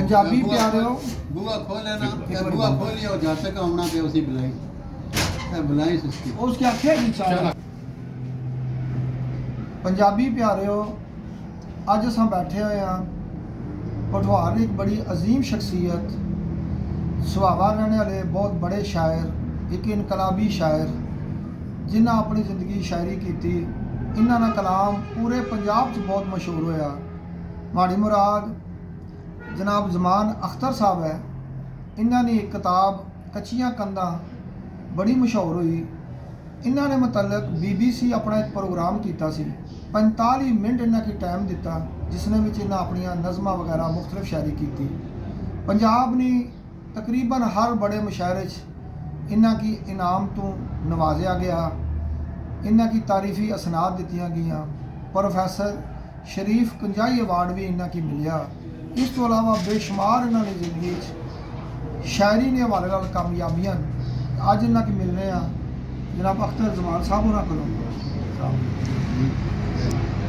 पंजाबी प्यारिओ बुआ खोले ना बुआ खोली और जब तक आना पे उसी बुलाई सस्ती उसके आखे की चाह पंजाबी प्यारिओ अज असां बैठे हुए हाँ पठवार एक बड़ी अजीम शख्सियत सुहावा रहने वाले बहुत बड़े शायर एक इनकलाबी शायर जिन्हें अपनी ज़िंदगी शायरी की इन्हां दा कलाम पूरे पंजाब च बहुत मशहूर होया। माड़ी मुराद जनाब जमान अख्तर साहब है, इन्हां ने एक किताब कच्चियां कंधां बड़ी मशहूर हुई। इन्हां ने मतलब BBC अपना एक प्रोग्राम किया सी 45 मिनट इन्हां की टाइम दिता जिसने विच इन्हां अपनियां नज़मां वगैरह मुख्तलिफ शायरी की। पंजाब ने तकरीबन हर बड़े मुशायरे इन्हां की इनाम तो नवाजा गया, इन्हां की तारीफ़ी असनाद दित्तियां गईयां। प्रोफैसर शरीफ कंजाई अवार्ड भी इन्हां की मिलिया। इस तो अलावा बेशुमार इन्हां की जिंदगी शायरी ने हवाले नाल कामयाबियां अज इन्हां की मिलने जनाब अख्तर जमान साहब होना को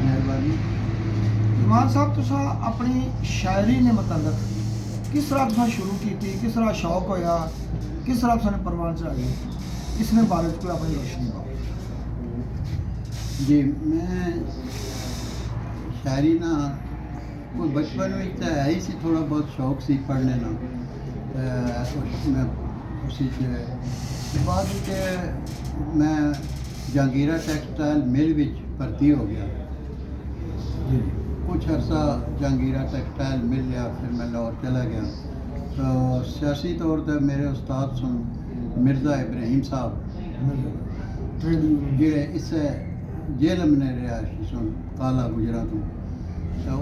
मेहरबानी। जमान साहब तुसा अपनी शायरी ने मतलब किस तरह तुसा शुरू की थी, किस तरह शौक होया, किस तरह तुसाने परवान चढ़ाई, इसने बारे कोई अपनी रोशनी पाओ। जी मैं शायरी ना कोई बचपन में तो है ही सी, थोड़ा बहुत शौक सी पढ़ने ना मैं उसी बाद के मैं जहांगीरा टेक्सटाइल मिल विच भर्ती हो गया। कुछ अरसा जहांगीरा टेक्सटाइल मिल लिया, फिर मैं लाहौर चला गया। तो सियासी तौर पर मेरे उस्ताद सुन मिर्ज़ा इब्राहिम साहब जेड़े इससे जेल में रिहायशी सुन काला गुजरा तो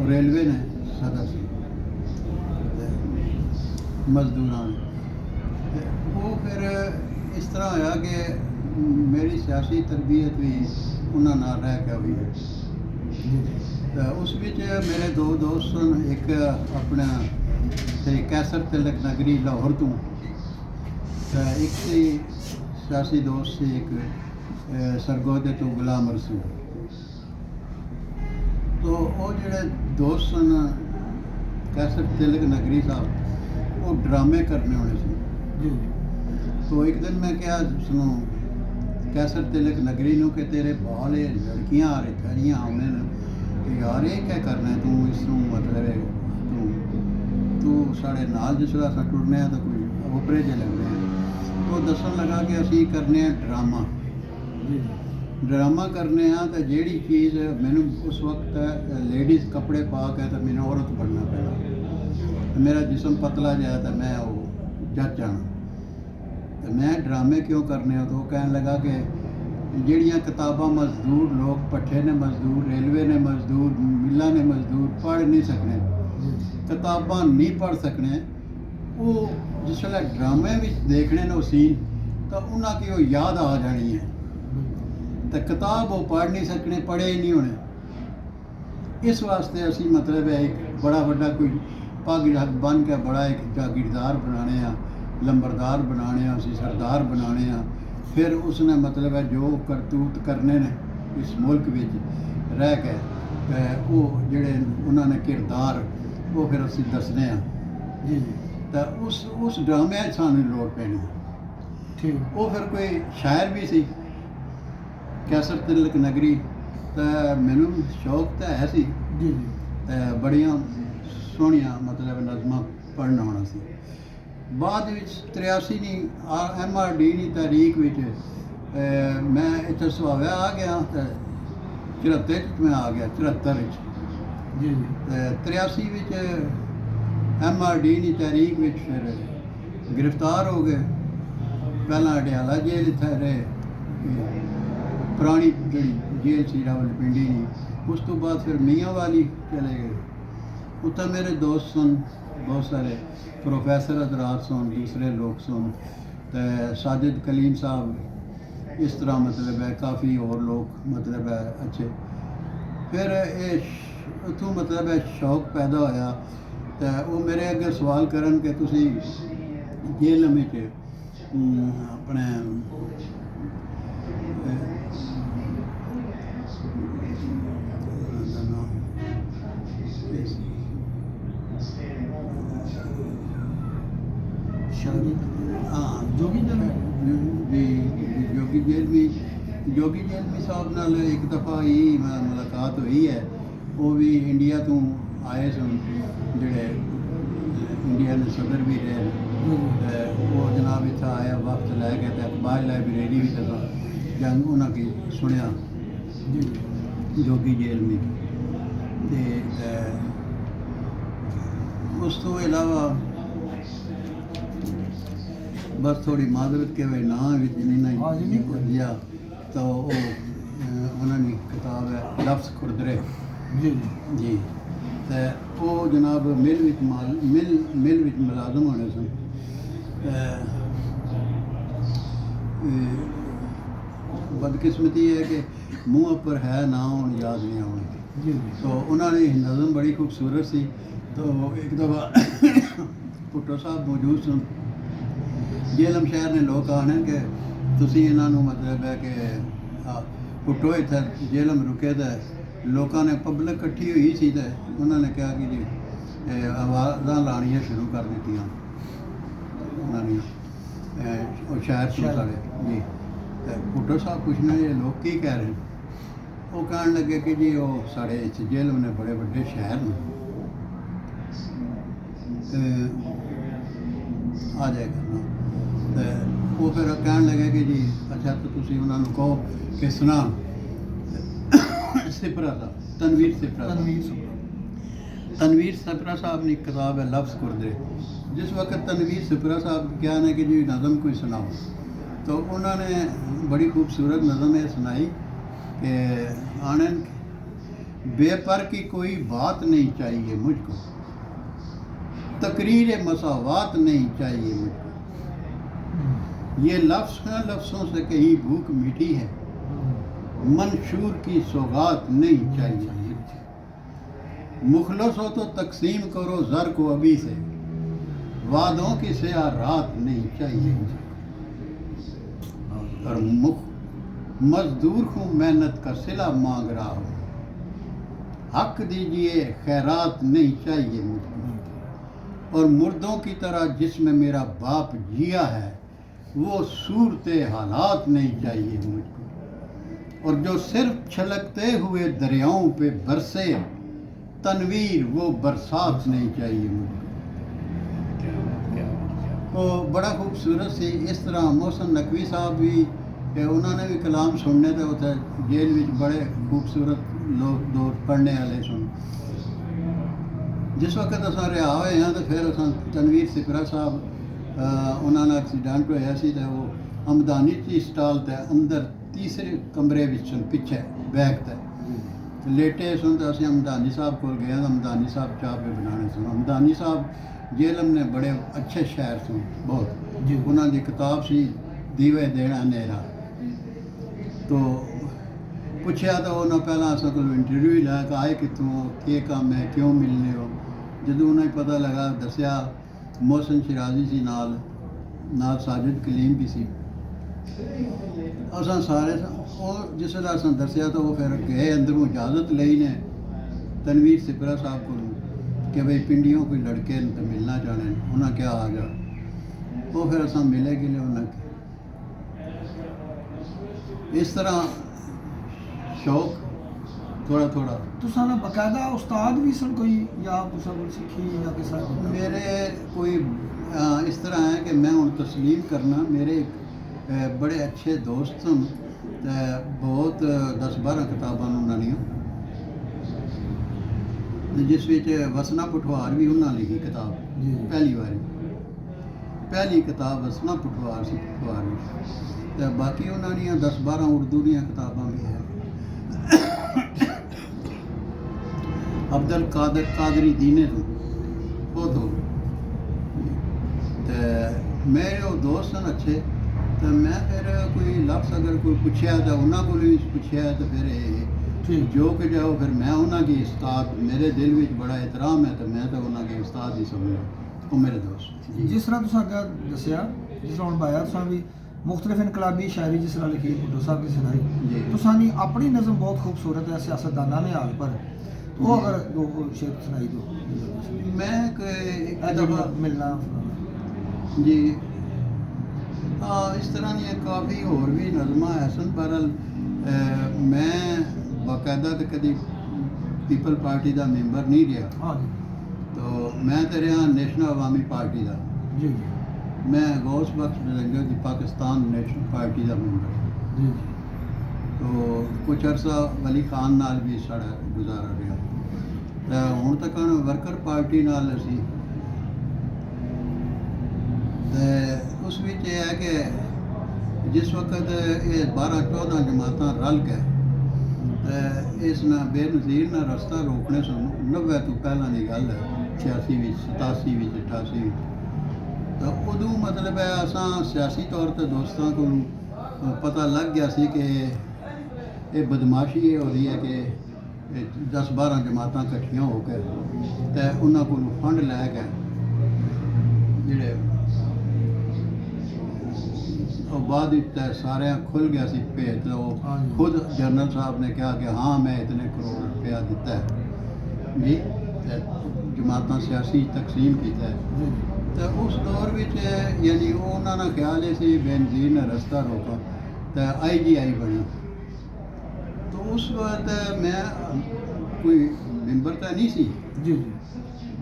रेलवे ने सदर से मजदूर वो फिर इस तरह होया कि मेरी सियासी तरबियत भी उन्होंने नाल रह के हुई है। तो उस विच मेरे दो दोस्त सन, एक अपना कैसर तिलक नगरी लाहौर तो एक से सियासी दोस्त से एक सरगोदे तो गुलाम रसूल। तो वो जोड़े दोस्त सन कैसर तिलक नगरी साहब वो ड्रामे करने होने से। तो एक दिन मैं क्या सुनो कैसर तिलक नगरी नूं कि तेरे बाल लड़कियां आ रही खड़ियां आने कि यार ये क्या करना है तू इसनूं मतलब तू साढ़े नाल जिसला अस टुरने तो कोई ओपरे जे लगने हैं। तो दसन लगा कि असी करने ड्रामा करने तो जेड़ी चीज़ मैनू उस वक्त लेडीज़ कपड़े पा के तो मैंने औरत बनना पैना, मेरा जिसम पतला जाए तो मैं वो जज जाना। तो मैं ड्रामे क्यों करने हो तो कहने लगा कि ਜਿਹੜੀਆਂ किताबां मजदूर लोग पट्ठे ने मजदूर रेलवे ने मजदूर मिलों ने मजदूर पढ़ नहीं सकने, किताबां नहीं पढ़ सकने, वो जिसले ड्रामे भी देखने ने सीन तो उन्होंने की वो याद आ जानी है। तो किताब वो पढ़ नहीं सकने, पढ़े ही नहीं होने। इस वास्ते असी मतलब है एक बड़ा बड़ा कोई पग बन के बड़ा एक जागीरदार बनाने लंबरदार बनाने असी सरदार बनाने फिर उसने मतलब है जो करतूत करने ने इस मुल्क में रह के वो जेड़े उन्होंने किरदार वो फिर असी दसने जी तो उस ड्रामे सानू लोड़ पैनी ठीक। वो फिर कोई शायर भी सी कैसर तिलक नगरी तो मैनू शौक तो है सी जी बड़िया सोहनिया मतलब नज़मां पढ़ना होना सी। बाद 83 नी MRD नी तारीख विच मैं इत्थे सुहावे आ गया तो 74 मैं आ गया 74 जी 83 विच MRD नी तारीख विच फिर गिरफ्तार हो गए। पहला अडियाला जेल इत्थे रहे, पुरानी जी जेल सी रावलपिंडी नी, उस तो बाद फिर मियाँ वाली चले गए। उत्थे मेरे दोस्त सन बहुत सारे प्रोफैसर हजरात सुन दूसरे लोग सुन तो साजिद कलीम साहब इस तरह मतलब है काफ़ी और लोग मतलब है अच्छे। फिर ये उतों मतलब है शौक पैदा होया तो वो मेरे अगे सवाल करन कि तुसी जेल में अपने शायरी हाँ जोगी जन जी जोगी जैलवी साहब नाल एक दफ़ा ही मुलाकात हुई है। वो भी इंडिया तो आए सन जेड़े इंडिया ने सदर भी रहे वो जनाब इतना आया वक्त लैके तो अखबार लाइब्रेरी भी दफा जंग उन्होंने सुनिया जोगी जैलवी ते उस तो इलावा बस थोड़ी माजरत के वे ना दिया तो उन्होंने किताब है लफ्ज़ खुरदरे जी जी तो वो जनाब मिल विच मुलाजम होने सन। बदकिस्मती है कि मुँह पर है ना होने याद नहीं आने जी तो उन्होंने नज़म बड़ी खूबसूरत सी। तो एक दफ़ा भुट्टो साहब मौजूद सन। जेलम शहर ने लोग आने कि तुसी इन्हों मतलब है कि भुट्टो इतना जेलम रुके तो लोगों ने पब्लिक इकट्ठी हुई सी तो उन्होंने कहा कि जी आवाज़ां लानियां शुरू कर दित्तियां उन्होंने शहर तो सारे जी। तो भुट्टो साहब पूछने ये लोग की कह रहे हैं वो कहने लगे कि जी वो साढ़े इस जेलम ने बड़े बड़े शहर ने आ जाएगा ना तो वो फिर कहने लगे कि जी अच्छा तो तुसी उन्होंने कहो कि सुना सिपरा साहब तनवीर सिपरा तनवीर सिपरा साहब ने किताब है लफ्ज़ खुरदरे। जिस वक्त तनवीर सिपरा साहब क्या है कि जी नज़म कोई सुनाओ तो उन्होंने बड़ी खूबसूरत नज़म है सुनाई कि आनंद बेपर की कोई बात नहीं चाहिए मुझको, तकरीर मसावात नहीं चाहिए मुझको, ये लफ्ज़ हैं लफ्ज़ों से कहीं भूख मीठी है, मंशूर की सौगात नहीं चाहिए, मुखलस हो तो तकसीम करो ज़र को अभी से, वादों की स्याह रात नहीं चाहिए, और मजदूर हूँ मेहनत का सिला मांग रहा हूँ, हक दीजिए खैरात नहीं चाहिए मुझको, और मुर्दों की तरह जिसमें मेरा बाप जिया है वो सूरत हालात नहीं चाहिए मुझको, और जो सिर्फ छलकते हुए दरियाओं पे बरसे तनवीर वो बरसात नहीं चाहिए मुझको। तो बड़ा खूबसूरत सी इस तरह मोहसिन नकवी साहब भी उन्होंने भी कलाम सुनने थे उसे जेल में बड़े खूबसूरत लोग दो पढ़ने वाले सुन। जिस वक्त असा रिहा होए हैं तो फिर असा तनवीर सिपरा साहब उन्होंने एक्सीडेंट होया सी तो वो अमदानी ची स्टाल ते अंदर तीसरे कमरे विच पिछे बैग ते लेटे सुन तो असीं अमदानी साहब को गए तो अमदानी साहब चाह पे बनाने सुन। अमदानी साहब जेलम ने बड़े अच्छे शायर सुन बहुत जी। उन्होंने किताब सी दीवे देना नेरा तो पूछा तो उन्होंने पहला असा को इंटरव्यू लिया कि आए कितों के काम है क्यों मिलने हो। जो उन्हें पता लगा दसिया मोहसिन शिराजी सी नाल साजिद कलीम भी सी असा सारे जिस असा दसिया तो वो फिर गए अंदरों इजाज़त ली ने तनवीर सिपरा साहब को कि भाई पिंडियों कोई लड़के तो मिलना चाहने उन्हें क्या आ जा वो फिर असा मिले गिले उन्हें इस तरह शौक थोड़ा थोड़ा तुसा ना बकायदा उस्ताद भी सन कोई या तुसा कोई सीखी या किसा मेरे कोई इस तरह है कि मैं हूँ तस्लीम करना मेरे बड़े अच्छे दोस्त सन बहुत 10-12 किताबां उन्होंने जिस विच वसना पुठवार भी उन्होंने लिखी किताब पहली किताब वसना पुठवार सी पुठवार तो बाकी उन्होंने 10-12 उर्दू दी किताबां भी है। अब्दुल कादिर कादरी दीने तो वो तो मेरे वो दोस्त हैं अच्छे तो मैं फिर कोई लफ्ज़ अगर कोई पूछा तो उन्होंने को भी पूछा तो फिर जो कि जाओ फिर मैं उन्होंने उस्ताद मेरे दिल में बड़ा एहतराम है तो मैं तो उन्होंने उस्ताद ही समझा वो मेरे दोस्त। जिस तरह तुसा अगर दसिया जिस तरह हम बाया तुसा भी मुख्तलिफ इनकलाबी शायरी जिस तरह लिखी भुट्टो साहब की सुनाई तुसानी अपनी नज़म बहुत खूबसूरत है सियासतदाना ने हाल पर वो अगर दो शेर सुनाई दो। मैं एक दफ़ा मिलना ਜੀ ਇਸ ਤਰ੍ਹਾਂ ਦੀਆਂ ਕਾਫੀ ਹੋਰ ਵੀ ਨਜ਼ਮਾਂ ਹੈ ਸਨ। ਬਹਰਹਾਲ ਮੈਂ ਬਾਕਾਇਦਾ ਤਾਂ ਕਦੀ ਪੀਪਲ ਪਾਰਟੀ ਦਾ ਮੈਂਬਰ ਨਹੀਂ ਰਿਹਾ। हाँ जी ਤੋ ਮੈਂ ਤਾਂ ਰਿਹਾ ਨੈਸ਼ਨਲ ਅਵਾਮੀ ਪਾਰਟੀ ਦਾ। जी जी ਮੈਂ ਗੌਸ ਬਖਸ਼ ਨਿਰੰਜਨ ਦੀ ਪਾਕਿਸਤਾਨ ਨੈਸ਼ਨਲ ਪਾਰਟੀ ਦਾ ਮੈਂਬਰ। जी जी ਤੋ ਕੁਝ ਅਰਸਾ ਵਲੀ ਖਾਨ ਨਾਲ ਵੀ ਸਾਡਾ ਗੁਜ਼ਾਰਾ ਰਿਹਾ। ਤਾਂ ਹੁਣ ਤੱਕ ਵਰਕਰ ਪਾਰਟੀ ਨਾਲ ਅਸੀਂ ਤੇ ਉਸ ਵਿੱਚ ਇਹ ਹੈ ਕਿ ਜਿਸ ਵਕਤ ਇਹ 12-14 ਜਮਾਤਾਂ ਰਲ ਕੇ ਤੇ ਇਸ ਨਾਲ ਬੇਨਜ਼ੀਰ ਨਾਲ ਰਸਤਾ ਰੋਕਣੇ ਸਨ। 90 ਤੋਂ ਪਹਿਲਾਂ ਦੀ ਗੱਲ ਹੈ, 86 ਵਿੱਚ, 87 ਵਿੱਚ, 88 ਵਿੱਚ। ਤਾਂ ਉਦੋਂ ਮਤਲਬ ਹੈ ਅਸਾਂ ਸਿਆਸੀ ਤੌਰ ਤੇ ਦੋਸਤਾਂ ਕੋਲ ਪਤਾ ਲੱਗ ਗਿਆ ਸੀ ਕਿ ਇਹ ਬਦਮਾਸ਼ੀ ਇਹ ਹੋ ਰਹੀ ਹੈ ਕਿ 10-12 ਜਮਾਤਾਂ ਇਕੱਠੀਆਂ ਹੋ ਕੇ ਤੇ ਉਹਨਾਂ ਕੋਲ ਫੰਡ ਲੈ ਕੇ ਜਿਹੜੇ ਉਹ ਬਾਅਦ ਵਿੱਚ ਤਾਂ ਸਾਰਿਆਂ ਖੁੱਲ ਗਿਆ ਸੀ ਭੇਤ। ਉਹ ਹਾਂਜੀ। ਖੁਦ ਜਨਰਲ ਸਾਹਿਬ ਨੇ ਕਿਹਾ ਕਿ ਹਾਂ ਮੈਂ ਇਤਨੇ ਕਰੋੜ ਰੁਪਇਆ ਦਿੱਤਾ ਹੈ ਜੀ, ਤੇ ਜਮਾਤਾਂ ਸਿਆਸੀ ਤਕਸੀਮ ਕੀਤਾ ਹੈ। जी ਤਾਂ ਉਸ ਦੌਰ ਵਿੱਚ ਯਾਨੀ ਉਹਨਾਂ ਦਾ ਖਿਆਲ ਇਹ ਸੀ ਬੇਨਜ਼ੀਰ ਨੇ ਰਸਤਾ ਰੋਕਾ ਤਾਂ IGI ਬਣੀ। ਤਾਂ ਉਸ ਵਕਤ ਮੈਂ ਕੋਈ ਮੈਂਬਰ ਤਾਂ ਨਹੀਂ ਸੀ। जी जी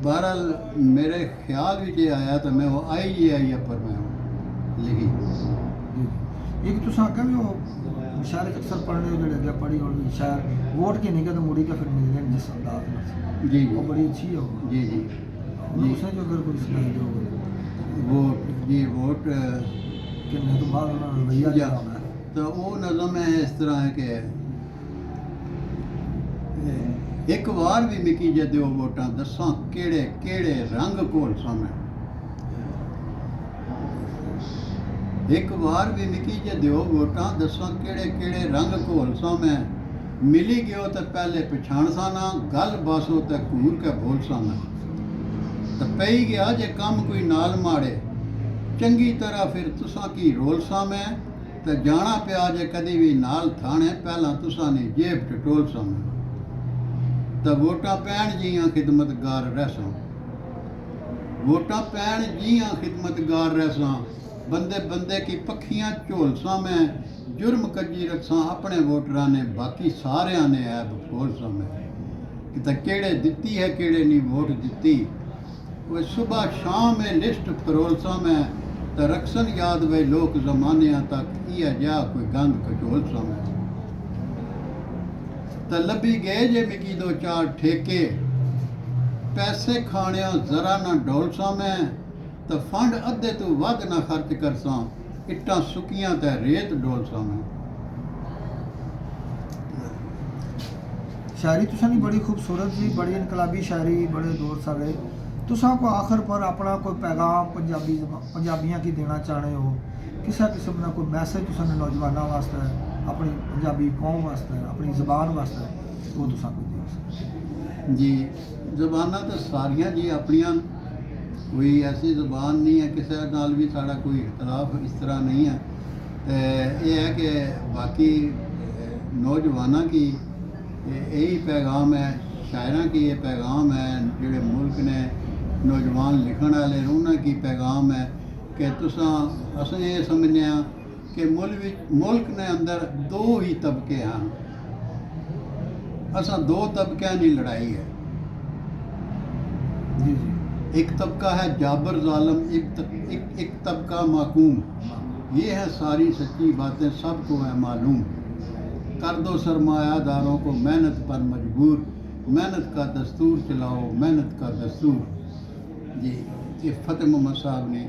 ਬਹਰਹਾਲ ਮੇਰੇ ਖਿਆਲ ਵਿੱਚ ਇਹ ਆਇਆ ਤਾਂ ਮੈਂ ਉਹ IGI ਉੱਪਰ ਮੈਂ ਲਿਖੀ। जी एक तुस आख्या भी वो शहर अक्सर पढ़ने जेह्ड़े अग्गें पढ़ी और शहर वोट की नहीं कहते मुड़ी के फिर मिलने जिस अंदाज में जी वो जी बड़ी अच्छी है वो जी जी उन्हें उसने जो अगर कोई सुनाई दो वोट जी वोट कि नहीं तो बाद उन्होंने रवैया या क्या होना है तो वो नज़म है इस तरह है कि एक वार भी मिकी जे दिओ वोटां दसां केड़े केड़े रंग कोल सामने। एक वार भी मिकी जे दिओ वोटां दसां केड़े केड़े रंग कोल सामने। मिली गयो तो पहले पछाण साना गल बासो ते घूर के बोल साना। तो पई गया जे कम कोई नाल माड़े चंगी तरह फिर तुसां की रोल सामने। तो जाना पिया जे कदी भी नाल थाने पहला तुसां ने जेब टटोल सामने। तो वोटां पैण जियां खिदमतगार रहसां वोटां पैण जियां खिदमतगार रहसां। बंदे बंदे की पखियां झोलसां मैं जुर्म कजी रखसां अपने वोटरां ने बाकी सारियां ने ऐब खोलसां मैं। कि तां केड़े दित्ती है केड़े नहीं वोट दित्ती वो सुबह शाम में लिस्ट फरोलसां मैं। तो रखसन याद वे लोक जमानियां तक इह जा कोई गंद कचोलसां मैं। तो लभी गए जे मिकी 2-4 ठेके पैसे खाणिया जरा ना डोलसां मैं। तो फंड अद्धे तो वध ना खर्च करसां इट्टां सुकियां ते रेत डोलसां मैं। शायरी तुसा नहीं बड़ी खूबसूरत जी बड़ी इनकलाबी शायरी बड़े दौर सारे तुसा को आखिर पर अपना कोई पैगाम पंजाबियां की देना चाहते हो किसी किस्म का कोई मैसेज तुसा ने नौजवानों वास्ते अपनी पंजाबी कौम वास्ते अपनी ज़बान वास्ते वो तुसा कोई दे सकते जी ज़बानां तो सारियां जी अपनियां कोई ऐसी ज़बान नहीं है किसी नाल भी साड़ा कोई इख्तलाफ इस तरह नहीं है। तो ये है कि बाकी नौजवानों की यही पैगाम है शायरां की ये पैगाम है जोड़े मुल्क ने नौजवान लिखण वाले उन्होंने की पैगाम है कि तुसां अस ये समझने कि मुल्क ने अंदर 2 ही तबके हैं। असां 2 तबकियां की लड़ाई है। जी जी एक तबका है जाबर जालम एक तबका माकूम। ये है सारी सच्ची बातें सबको है मालूम। कर दो सरमायादारों को मेहनत पर मजबूर मेहनत का दस्तूर चलाओ मेहनत का दस्तूर। जी ये फतेह मोहम्मद साहब ने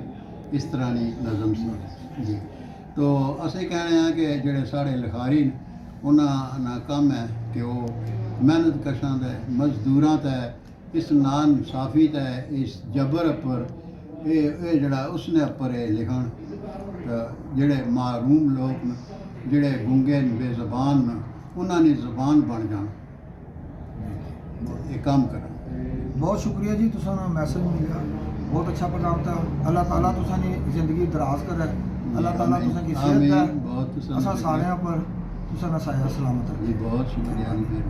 इस तरह की नज़म सी जी। तो असें कहने हैं कि जेड़े साढ़े लिखारी ने उन्होंने काम है कि वो मेहनत कशां दे मजदूरां ते इस नान साफी ते इस जबर पर ये जड़ा उसने उपर लिखण जेड़े मारूम लोग न जेड़े गूंगे न बेज़बान न उन्होंने ज़बान बन जान ये काम करन। बहुत शुक्रिया जी तुसा ना मैसेज मिला बहुत अच्छा पैगाम था। अल्लाह ताला तुसा ने जिंदगी दराज करे अल्लाह ताला तुसा की सेहत आमीन। दे बहुत असा सारे पर तुसा ना साया सलामत रखे। जी बहुत शुक्रिया जी।